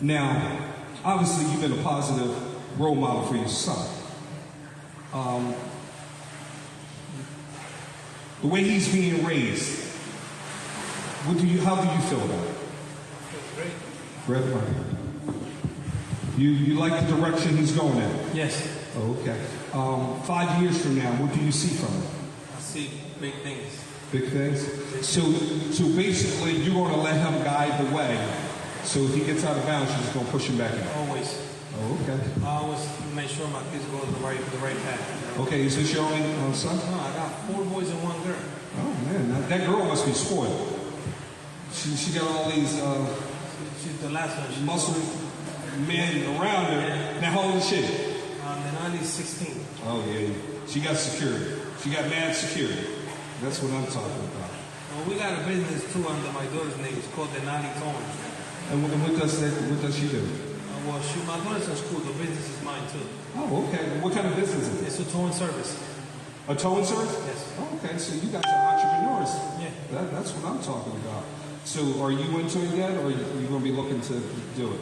Now, obviously, you've been a positive role model for your son. The way he's being raised, how do you feel about it? Great. Red Money. You like the direction he's going in? Yes. Oh, okay. 5 years from now, what do you see from him? I see big things. Big things? So basically, you're going to let him guide the way. So if he gets out of bounds, you're just going to push him back in. Always. Oh, okay. I always make sure my kids go the right path. Okay, is this your only son? No, I got 4 boys and 1 girl. Oh man, that girl must be spoiled. She got all these She's the last one. muscle men around her. Now how old is she? Denali's 16. Oh yeah, she got security. She got mad security. That's what I'm talking about. Well, we got a business too under my daughter's name. It's called Denali Towing. And what does she do? Well, my daughter's in school. The business is mine too. Oh, okay. What kind of business is it? It's a towing service. A towing service? Yes. Oh, okay, so you guys are entrepreneurs. Yeah. That's what I'm talking about. So are you into it yet, or are you going to be looking to do it?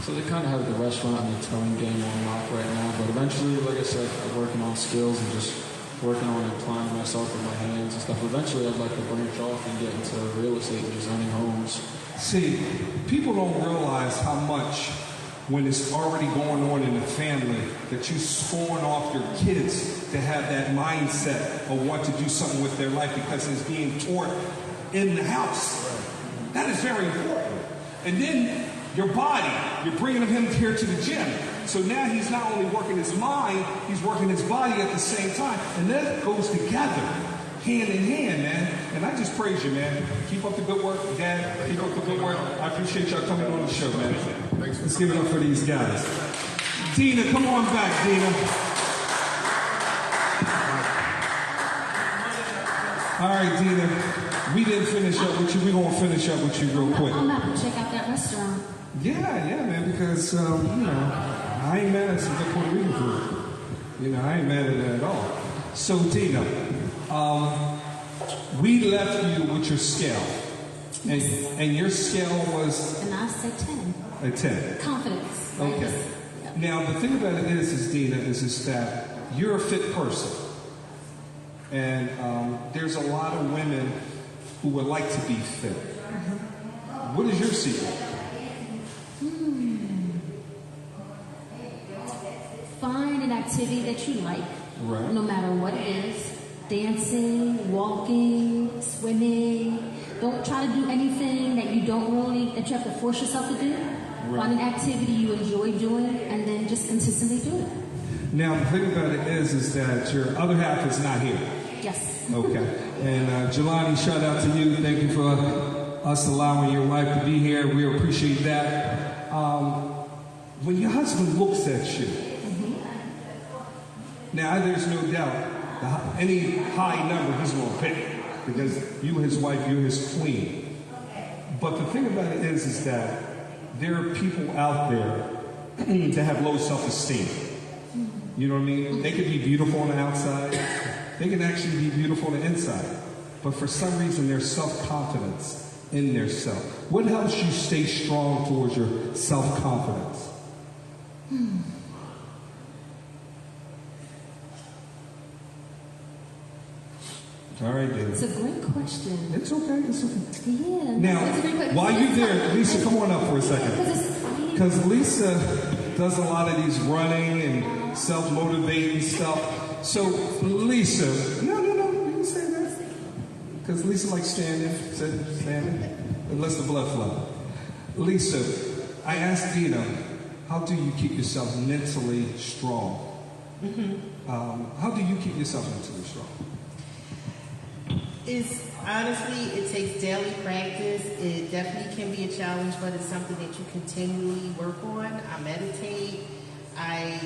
So they kind of have the restaurant and the towing game on lock right now, but eventually, like I said, I'm working on skills and just working on applying myself with my hands and stuff. Eventually, I'd like to branch off and get into real estate and just owning homes. See, people don't realize how much, when it's already going on in the family, that you spawn off your kids to have that mindset of want to do something with their life because it's being taught in the house. That is very important. And then your body, you're bringing him here to the gym. So now he's not only working his mind, he's working his body at the same time. And that goes together, hand in hand, man. And I just praise you, man. Keep up the good work, Dad. Keep up the good work. I appreciate y'all coming on the show, man. Let's give it up for these guys. Dina, come on back, Dina. All right, Dina. We didn't finish up with you. We're going to finish up with you real quick. I'm about to check out that restaurant. Yeah, man, because, I ain't mad at some good Puerto Rican food. I ain't mad at that at all. So, Dina, we left you with your scale. And your scale was? And I said 10. A 10. Confidence. Okay. Yep. Now, the thing about it is Dina, is that you're a fit person. And there's a lot of women who would like to be fit. What is your secret? Find an activity that you like, right, no matter what it is. Dancing, walking, swimming. Don't try to do anything that you have to force yourself to do. Right. Find an activity you enjoy doing and then just consistently do it. Now, the thing about it is that your other half is not here. Yes. Okay. And Jelani, shout out to you. Thank you for us allowing your wife to be here. We appreciate that. When your husband looks at you, now there's no doubt any high number he's going to pick because you, his wife, you're his queen. But the thing about it is that there are people out there that have low self-esteem. You know what I mean? They could be beautiful on the outside, They can actually be beautiful on the inside. But for some reason, there's self-confidence in their self. What helps you stay strong towards your self-confidence? All right, David. It's a great question. It's okay. It's okay. Yeah. Now, it's a great question. while you're there, Lisa, come on up for a second. Because Lisa does a lot of these running and self-motivating stuff. So, Lisa, no, you can stay there. Because Lisa likes standing, and lets the blood flow. Lisa, I asked Dina, how do you keep yourself mentally strong? How do you keep yourself mentally strong? Honestly, it takes daily practice. It definitely can be a challenge, but it's something that you continually work on. I meditate. I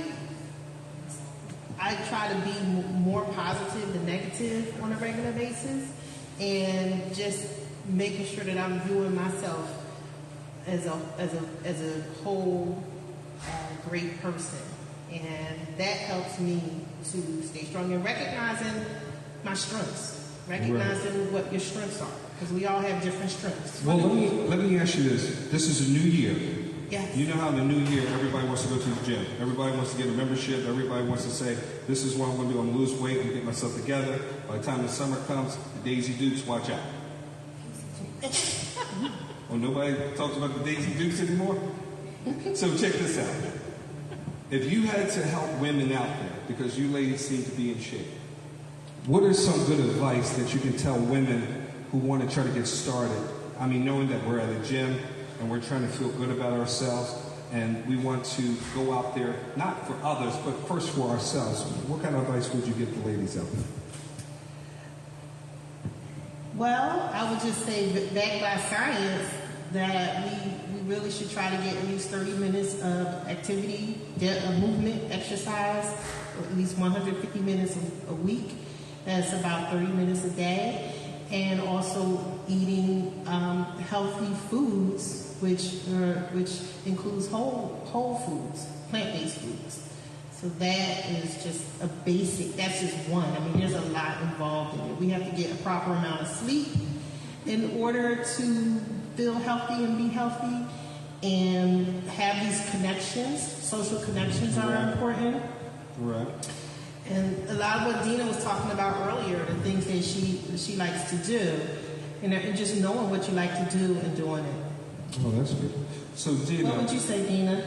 try to be more positive than negative on a regular basis, and just making sure that I'm viewing myself as a whole great person, and that helps me to stay strong and recognizing my strengths. Recognizing what your strengths are, because we all have different strengths. Well, let me ask you this. This is a new year. Yes. You know how in the new year, everybody wants to go to the gym. Everybody wants to get a membership. Everybody wants to say, this is what I'm going to do. I'm going to lose weight and get myself together. By the time the summer comes, the Daisy Dukes, watch out. Well, nobody talks about the Daisy Dukes anymore? So check this out. If you had to help women out there, because you ladies seem to be in shape, what is some good advice that you can tell women who want to try to get started? I mean, knowing that we're at a gym and we're trying to feel good about ourselves and we want to go out there, not for others, but first for ourselves. What kind of advice would you give the ladies out there? Well, I would just say, backed by science, that we really should try to get at least 30 minutes of activity, movement, exercise, or at least 150 minutes a week. That's about 30 minutes a day. And also eating healthy foods, which includes whole foods, plant-based foods. So that is just a basic, that's just one. I mean, there's a lot involved in it. We have to get a proper amount of sleep in order to feel healthy and be healthy, and have these connections. Social connections are important. Right. And a lot of what Dina was talking about earlier, the things that she likes to do, and just knowing what you like to do and doing it. Oh, that's good. So, Dina, what would you say, Dina?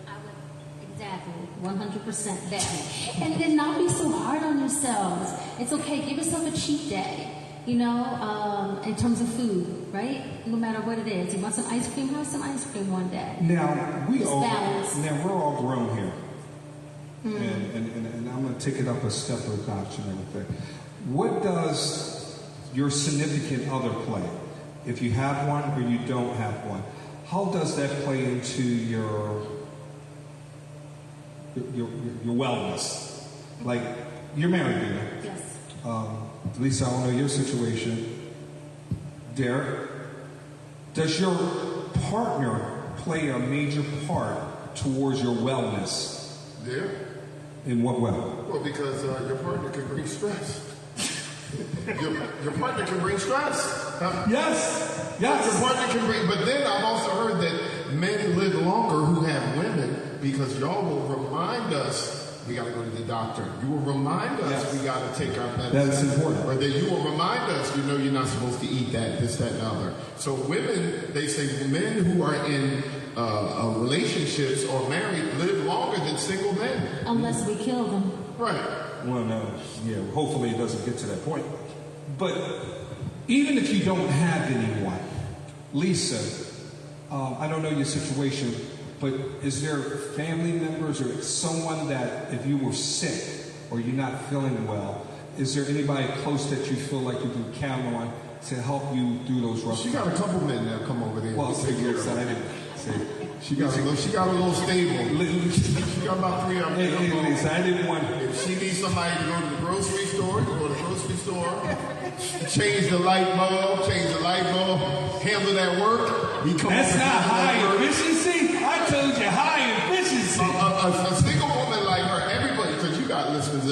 I would exactly 100% that. And then not be so hard on yourselves. It's okay. Give yourself a cheat day. You know, in terms of food, right? No matter what it is. You want some ice cream? Have some ice cream one day. Now we're all grown here. And I'm going to take it up a step or a notch and everything. What does your significant other play? If you have one or you don't have one, how does that play into your wellness? Like, you're married, Dina. Yes. Lisa, I don't know your situation. Derek, does your partner play a major part towards your wellness? Yeah. In what way? Well, because your partner can bring stress. your partner can bring stress. Yes. Your partner can bring, but then I've also heard that men live longer who have women, because y'all will remind us we got to go to the doctor. You will remind us we got to take our medicine. That's important. Or that you will remind us, you know, you're not supposed to eat that, this, that, and the other. So women, they say men who are in relationships or married live longer than single men. Unless we kill them. Right. Well, no. Yeah, hopefully it doesn't get to that point. But even if you don't have anyone, Lisa, I don't know your situation, but is there family members or someone that if you were sick or you're not feeling well, is there anybody close that you feel like you can count on to help you through those rough times? She got a couple men that come over there. Well, to take care of her. I didn't say. She got a little stable. She got about 3 of them. Hey, Lisa, I didn't want. If she needs somebody to go to the grocery store, change the light bulb, handle that work. That's not high efficiency. I told you high efficiency. A single woman like her, everybody, because you got listeners,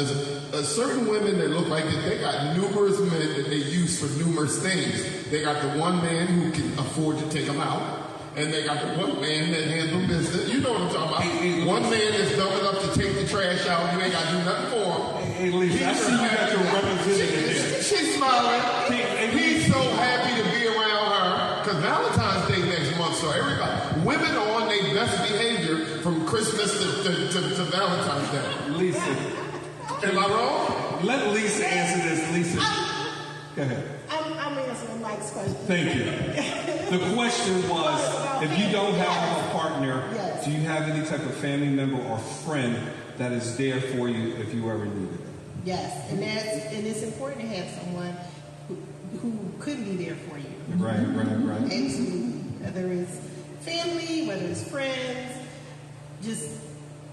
certain women that look like that, they got numerous men that they use for numerous things. They got the one man who can afford to take them out. And they got the one man that handles business. You know what I'm talking about. One man is dumb enough to take the trash out. You ain't got to do nothing for him. Hey, Lisa, I see you got your representative there. She's smiling. He's so happy to be around her. Because Valentine's Day next month, so everybody, women are on their best behavior from Christmas to Valentine's Day. Lisa. Am I wrong? Let Lisa answer this. Lisa. Go ahead. I'm answering Mike's question. Thank you. The question was, if you don't have a partner, yes. Do you have any type of family member or friend that is there for you if you ever need it? Yes, and it's important to have someone who could be there for you. Right. Absolutely. Whether it's family, whether it's friends, just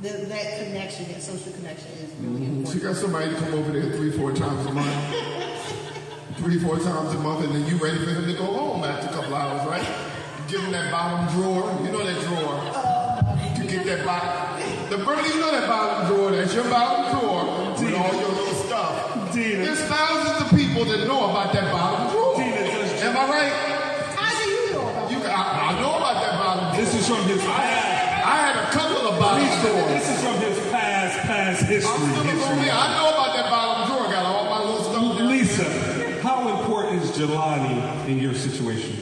that connection, that social connection is really important. She got somebody to come over there 3-4 times a month. 3-4 times a month, and then you ready for him to go home after a couple hours, right? Give him that bottom drawer. You know that drawer. You get that bottom. The brother, you know that bottom drawer. That's your bottom drawer with all your little stuff. Dina. There's thousands of people that know about that bottom drawer. Am I right? How do you know about it? I know about that bottom drawer. This is from his I had a couple of bottom drawers. This is from his past history. I know about that bottom drawer. Got all my little stuff there. Lisa, how important is Jelani in your situation?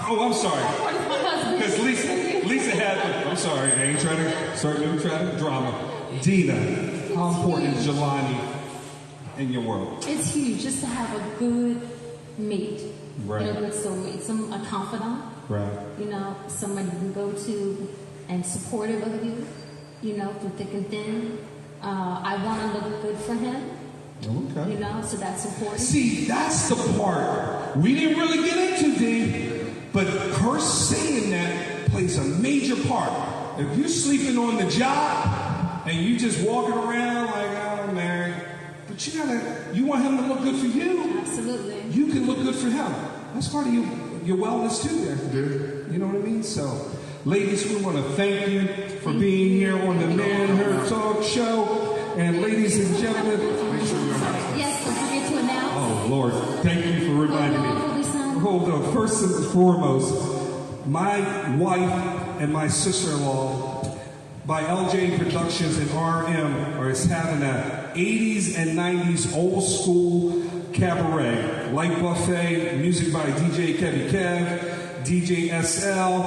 Oh, I'm sorry. Because Lisa had, I'm sorry, I ain't trying to start no drama. Dina, how important is Jelani in your world? It's huge just to have a good mate. Right. A good soulmate, a confidant. Right. Someone you can go to and supportive of you, through thick and thin. I want to look good for him. Okay. So that's important. See, that's the part we didn't really get into, Dee. But her saying that plays a major part. If you're sleeping on the job and you just walking around like, oh, I'm married, but you want him to look good for you. Absolutely. You can look good for him. That's part of your wellness too there. Yeah. You know what I mean? So, ladies, we want to thank you for being here on the Man Her Talk Show. And ladies and gentlemen, yes, don't forget to announce. Oh, Lord, thank you for reminding me. Hold on. First and foremost, my wife and my sister-in-law by LJ Productions and RM is having a 80s and 90s old school cabaret, light buffet, music by DJ Kevy Kev, DJ SL,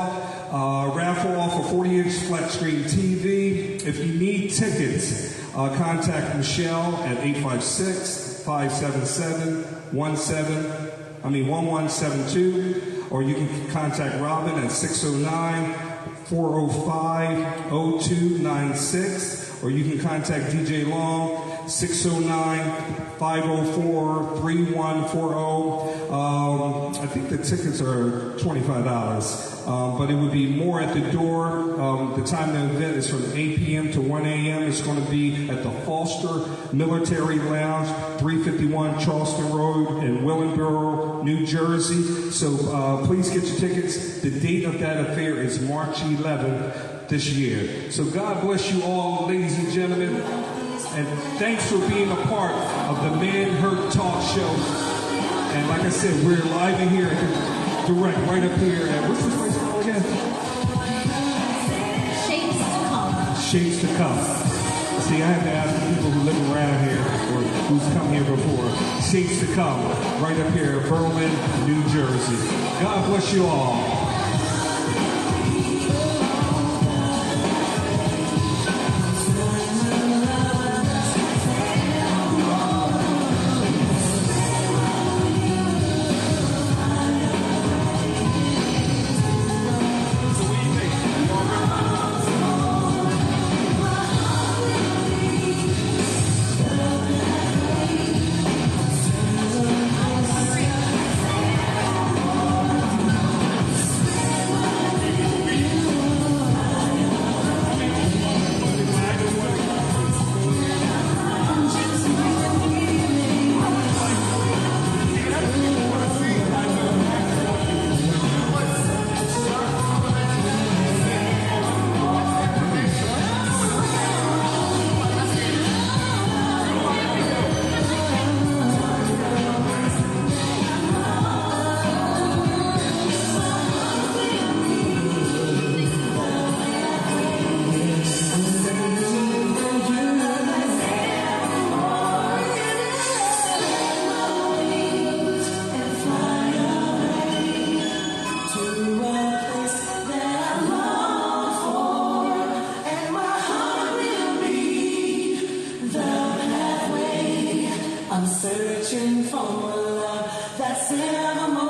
raffle off a 40-inch flat screen TV. If you need tickets, contact Michelle at 856-577-1172, or you can contact Robin at 609-405-0296, or you can contact DJ Long, 609-504-3140. I think the tickets are $25, but it would be more at the door. The time of the event is from 8 p.m. to 1 a.m. It's going to be at the Foster Military Lounge, 351 Charleston Road in Willingboro, New Jersey. So please get your tickets. The date of that affair is March 11th this year. So God bless you all, ladies and gentlemen. And thanks for being a part of the Man Her Talk Show. And like I said, we're live in here at the direct right up here at, what's this place called again? Shapes to Come. Shapes to Come. See, I have to ask the people who live around here or who's come here before. Shapes to Come, right up here in Berlin, New Jersey. God bless you all. I'm searching for a love that's evermore.